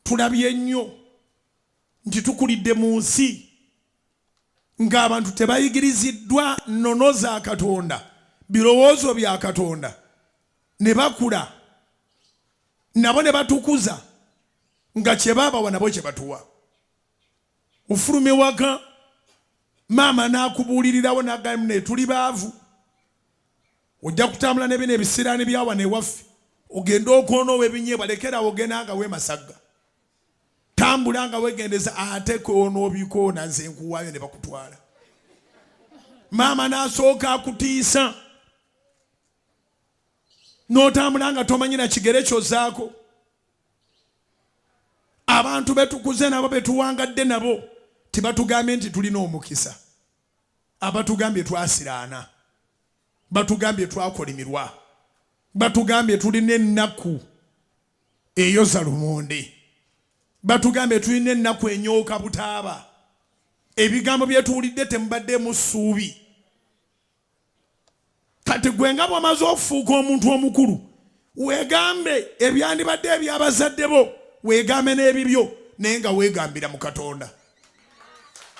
tulabye nnyo nti tukulidde mu nsi ng'abantu tebayigiriziddwa nnono za Katonda, birowoozo bya Katonda, ne bakula nabo ne batukuza nga kye baabawa nabo kye batuwa. Ofuluma ewaka maama n'akubuulirirawo n'agamba ne tuli baavu, ojja kutambula ne bino ebisiraani byawana ewaffe, ogenda okoona ow'ebinyeebwa, lekerawo ogenda nga weemasagga, tambula nga weegendeza ate koonoobiikoona nze nkuwaayo ne bakutwala. Maama n'asooka akutiisa n'otambula nga tomanyi na kigere kyozzaako. Abantu betukuze nabo betuwangadde nabo tibatugambye nti tulina omukisa. Abatugambye twasiraana, batugambye twakolimirwa, batugambye tulina ennaku eyoza lumonde, batugambye tulina ennaku enyooka butaaba. Ebigambo byetuwulidde temubadde mu ssuubi. Kati gwe nga bw'omaze okufuuka omuntu omukulu, weegambe ebyandibadde ebyabazadde bo, weegambe n'ebibyo, naye nga weegambira mu Katonda.